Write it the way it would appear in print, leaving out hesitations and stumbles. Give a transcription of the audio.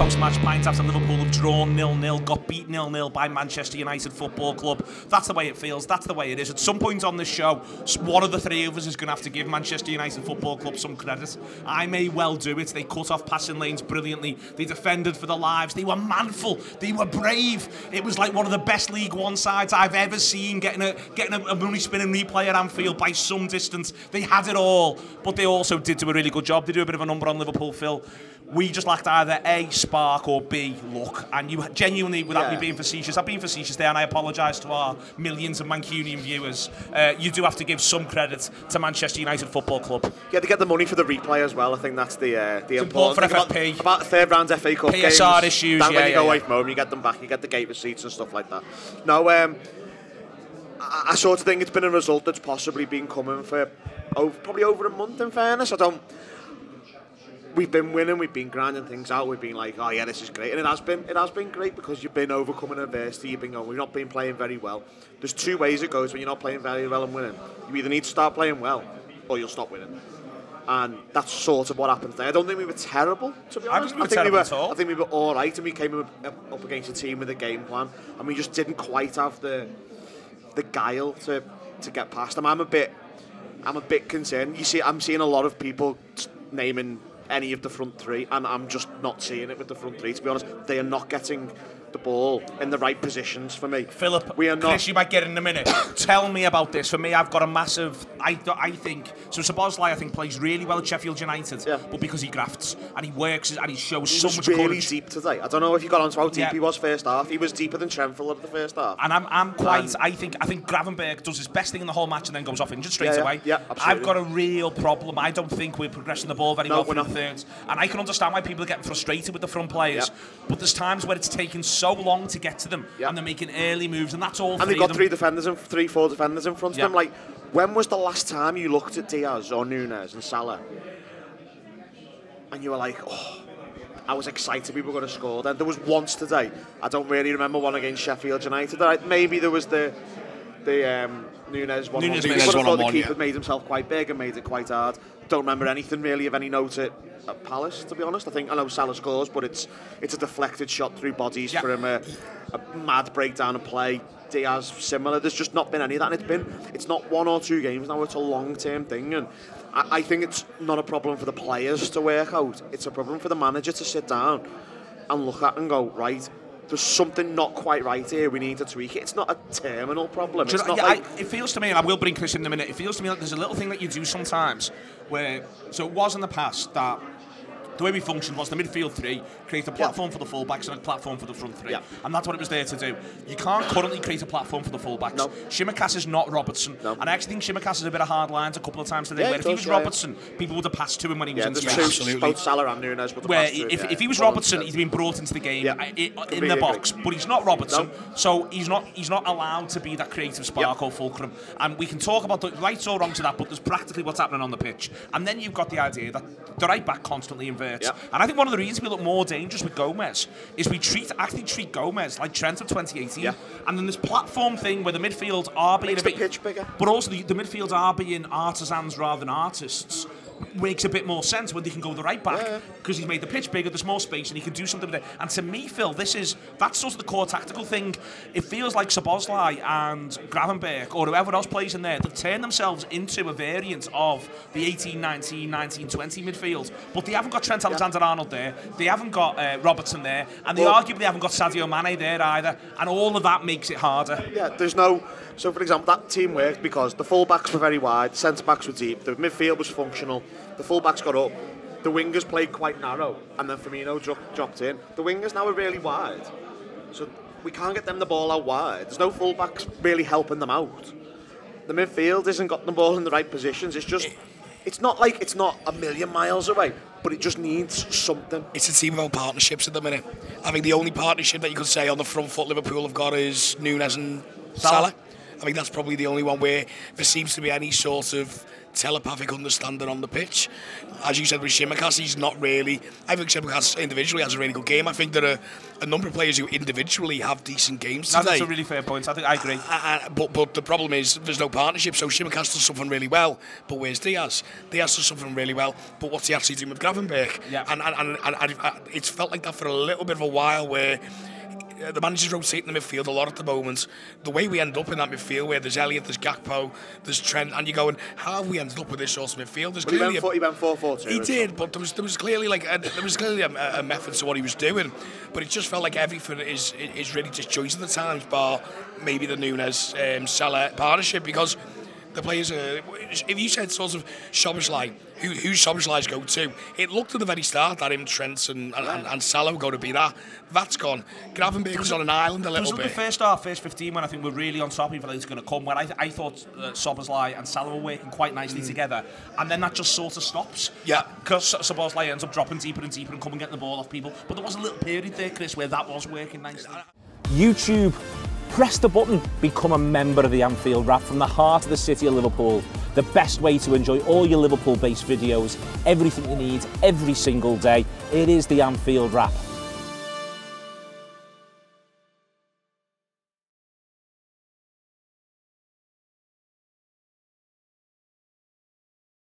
post-match pint after Liverpool have drawn 0-0, got beat 0-0 by Manchester United Football Club. That's the way it feels. That's the way it is. At some point on this show, one of the three of us is going to have to give Manchester United Football Club some credit. I may well do it. They cut off passing lanes brilliantly. They defended for their lives. They were manful. They were brave. It was like one of the best League One sides I've ever seen, getting a money-spinning replay at Anfield by some distance. They had it all, but they also did do a really good job. They do a bit of a number on Liverpool, Phil. We just lacked either A, spark, or B, luck. And you genuinely, without me being facetious, I've been facetious there, and I apologise to our millions of Mancunian viewers. You do have to give some credit to Manchester United Football Club. Yeah, to get the money for the replay as well. I think that's the important thing. For FFP. About the third round FA Cup games. PSR issues, then when you go away from home, you get them back, you get the gate receipts and stuff like that. No, I sort of think it's been a result that's possibly been coming for probably over a month, in fairness. We've been winning, we've been grinding things out, we've been like, oh yeah, this is great. And it has been great because you've been overcoming adversity, we've not been playing very well. There's two ways it goes when you're not playing very well and winning. You either need to start playing well, or you'll stop winning. And that's sort of what happened there. I don't think we were terrible, to be honest. I think we were all right, and we came up against a team with a game plan, and we just didn't quite have the guile to get past them. I'm a bit concerned. I'm seeing a lot of people naming any of the front three, and I'm just not seeing it with the front three, to be honest. They are not getting the ball in the right positions for me. Philip, we are not. Chris, you might get in a minute. Tell me about this. For me, I've got a massive. I think so. Szoboszlai, I think, plays really well at Sheffield United, but because he grafts and he works and he shows so much courage. He was really deep today. I don't know if you got onto how deep he was first half. He was deeper than Trentford at the first half. And I'm quite. I think Gravenberch does his best thing in the whole match and then goes off injured straight away. Yeah, absolutely. I've got a real problem. I don't think we're progressing the ball very well through the thirds, and I can understand why people are getting frustrated with the front players. But there's times where it's taken so long to get to them, and they're making early moves, and that's all. And they've got four defenders in front of them. Like, when was the last time you looked at Diaz or Nunes and Salah, and you were like, oh, I was excited we were going to score? Then there was once today. I don't really remember one against Sheffield United. Maybe there was the Nunes one. Nunes the keeper made himself quite big and made it quite hard. Don't remember anything really of any note at Palace, to be honest. I know Salah scores, but it's a deflected shot through bodies for him, a mad breakdown of play. Diaz similar. There's just not been any of that, and it's not 1 or 2 games now. It's a long-term thing, and I think it's not a problem for the players to work out. It's a problem for the manager to sit down and look at and go, right, there's something not quite right here, we need to tweak it. It's not a terminal problem. It's not it feels to me, and I will bring Kristian in a minute, it feels to me like there's a little thing that you do sometimes where, so it was in the past that the way we functioned was the midfield three create a platform for the fullbacks and a platform for the front three, and that's what it was there to do. You can't currently create a platform for the fullbacks. No. Shimaka's is not Robertson, and I actually think Shimaka's is a bit of hard lines a couple of times today. Where if he was Robertson, people would have passed to him when he was in the game. Absolutely. Both Salah and Nunes would have passed to him. If he was Robertson, he'd been brought into the game in the box, but he's not Robertson, so he's not allowed to be that creative spark or fulcrum. And we can talk about the rights or wrongs to that, but there's practically what's happening on the pitch. And then you've got the idea that the right back constantly inverts, and I think one of the reasons we look more dangerous with Gomez is we actually treat Gomez like Trent of 2018, and then this platform thing where the midfield are being a bit pitch bigger, but also the midfields are being artisans rather than artists. Makes a bit more sense when they can go the right back because he's made the pitch bigger, there's more space, and he can do something with it. And to me, Phil, that's sort of the core tactical thing. It feels like Szoboszlai and Gravenberch or whoever else plays in there, they've turned themselves into a variant of the 18-19, 19-20 midfield, but they haven't got Trent Alexander-Arnold there, they haven't got Robertson there, and they arguably haven't got Sadio Mane there either, and all of that makes it harder. So, for example, that team worked because the full-backs were very wide, the centre-backs were deep, the midfield was functional, the full-backs got up, the wingers played quite narrow, and then Firmino dropped in. The wingers now are really wide, so we can't get them the ball out wide. There's no full-backs really helping them out. The midfield isn't got the ball in the right positions. It's not a million miles away, but it just needs something. It's a team about partnerships at the minute. I think the only partnership that you could say on the front foot Liverpool have got is Nunes and Salah. I think that's probably the only one where there seems to be any sort of telepathic understanding on the pitch. As you said with Tsimikas, he's not really. I think Tsimikas individually has a really good game. I think there are a number of players who individually have decent games today. That's a really fair point. I agree. But the problem is there's no partnership. So Tsimikas does something really well, but where's Diaz? Diaz does something really well, but what's he actually doing with Gravenberch? Yeah. And it's felt like that for a little bit of a while, where the manager's rotating the midfield a lot at the moment. The way we end up in that midfield, where there's Elliott, there's Gakpo, there's Trent, and you're going, how have we ended up with this sort of midfield? There's he went 4-4-2. He did, but there was clearly a method to what he was doing. But it just felt like everything is really disjointed at times, bar maybe the Nunes Salah partnership, because the players are, if you said sort of Szoboszlai, who's Szoboszlai's go to? It looked at the very start that him, Trent and Salah were going to be that. That's gone. Gravenberch was on an island a little bit. The first half, first 15, when I think we're really on top of it, it's going to come, when I thought Szoboszlai and Salah were working quite nicely together, and then that just sort of stops. Yeah. Because Szoboszlai ends up dropping deeper and deeper and coming getting the ball off people. But there was a little period there, Chris, where that was working nicely. YouTube, press the button, become a member of the Anfield Wrap from the heart of the city of Liverpool. The best way to enjoy all your Liverpool-based videos, everything you need, every single day. It is the Anfield Wrap.